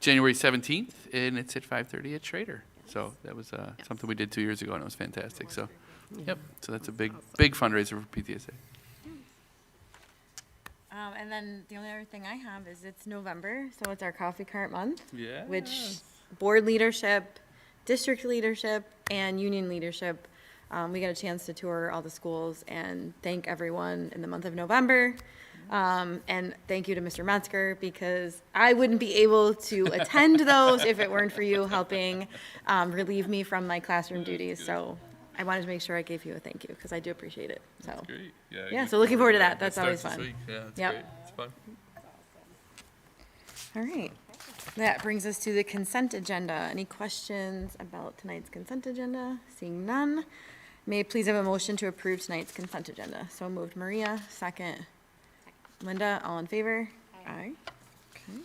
Speaker 4: January 17th, and it's at 5:30 at Schrader. So that was something we did 2 years ago, and it was fantastic. So, yep. So that's a big fundraiser for PTSA.
Speaker 1: And then the only other thing I have is it's November, so it's our coffee cart month.
Speaker 4: Yeah.
Speaker 1: Which board leadership, district leadership, and union leadership, we got a chance to tour all the schools and thank everyone in the month of November. And thank you to Mr. Metzger, because I wouldn't be able to attend those if it weren't for you helping relieve me from my classroom duties. So I wanted to make sure I gave you a thank you, because I do appreciate it. So
Speaker 4: That's great.
Speaker 1: yeah, so looking forward to that. That's always
Speaker 4: starts this
Speaker 1: fun.
Speaker 4: week. Yeah, that's
Speaker 1: Yep.
Speaker 4: great. It's fun.
Speaker 1: All right. That brings us to the consent agenda. Any questions about tonight's consent agenda? Seeing none. May I please have a motion to approve tonight's consent agenda? So moved. Maria, second. Linda, all in favor? Aye. Okay.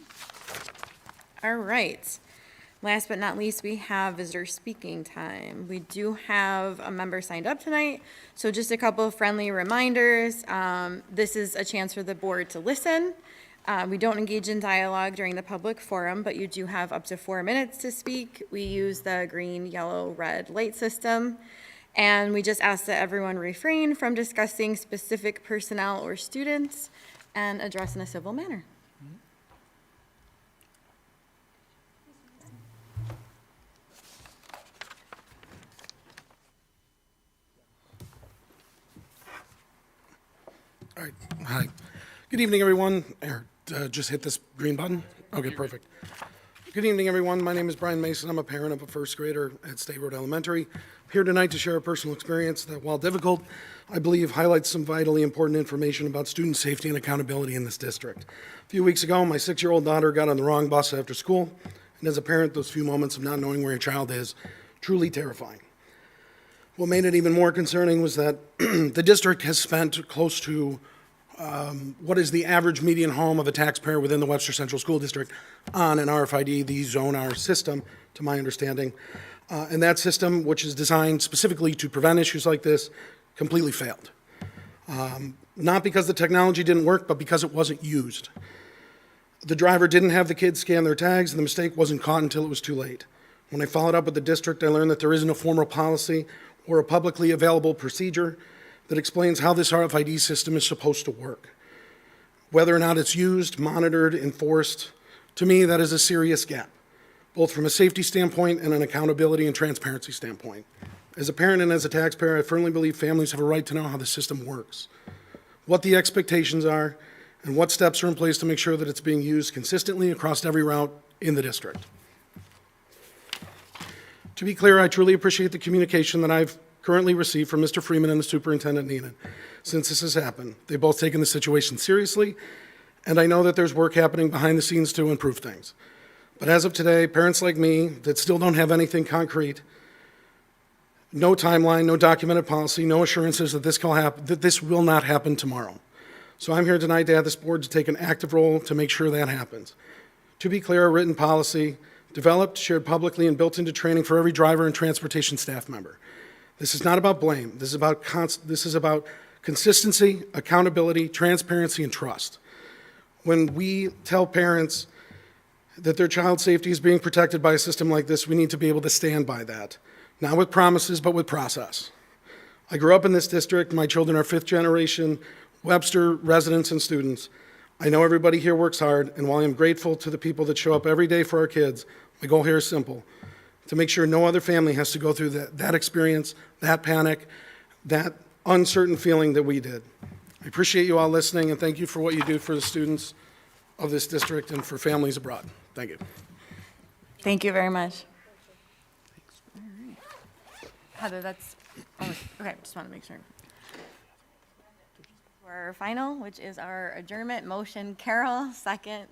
Speaker 1: All right. Last but not least, we have visitor speaking time. We do have a member signed up tonight, so just a couple of friendly reminders. This is a chance for the board to listen. We don't engage in dialogue during the public forum, but you do have up to 4 minutes to speak. We use the green, yellow, red light system. And we just ask that everyone refrain from discussing specific personnel or students and address in a civil manner.
Speaker 15: All right. Hi. Good evening, everyone. Here, just hit this green button. Okay, perfect. Good evening, everyone. My name is Brian Mason. I'm a parent of a first grader at State Road Elementary. I'm here tonight to share a personal experience that, while difficult, I believe highlights some vitally important information about student safety and accountability in this district. A few weeks ago, my 6-year-old daughter got on the wrong bus after school and And as a parent, those few moments of not knowing where your child is, truly terrifying. What made it even more concerning was that the district has spent close to what is the average median home of a taxpayer within the Webster Central School District on an RFID, the Zone R system, to my understanding. And that system, which is designed specifically to prevent issues like this, completely failed. Not because the technology didn't work, but because it wasn't used. The driver didn't have the kids scan their tags, and the mistake wasn't caught until it was too late. When I followed up with the district, I learned that there isn't a formal policy or a publicly available procedure that explains how this RFID system is supposed to work. Whether or not it's used, monitored, enforced, to me, that is a serious gap, both from a safety standpoint and an accountability and transparency standpoint. As a parent and as a taxpayer, I firmly believe families have a right to know how the system works, what the expectations are, and what steps are in place to make sure that it's being used consistently across every route in the district. To be clear, I truly appreciate the communication that I've currently received from Mr. Freeman and the Superintendent Neenan since this has happened. They've both taken the situation seriously, and I know that there's work happening behind the scenes to improve things. But as of today, parents like me that still don't have anything concrete, no timeline, no documented policy, no assurances that this will not happen tomorrow. So I'm here tonight to have this board to take an active role to make sure that happens. To be clear, a written policy developed, shared publicly, and built into training for every driver and transportation staff member. This is not about blame. This is about consistency, accountability, transparency, and trust. When we tell parents that their child's safety is being protected by a system like this, we need to be able to stand by that. Not with promises, but with process. I grew up in this district. My children are fifth generation Webster residents and students. I know everybody here works hard, and while I'm grateful to the people that show up every day for our kids, my goal here is simple: to make sure no other family has to go through that experience, that panic, that uncertain feeling that we did. I appreciate you all listening, and thank you for what you do for the students of this district and for families abroad. Thank you.
Speaker 1: Thank you very much. All right. Heather, that's, okay, just want to make sure. For our final, which is our adjournment motion, Carole, second.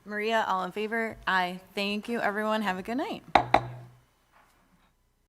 Speaker 1: Maria, all in favor? Aye. Thank you, everyone. Have a good night.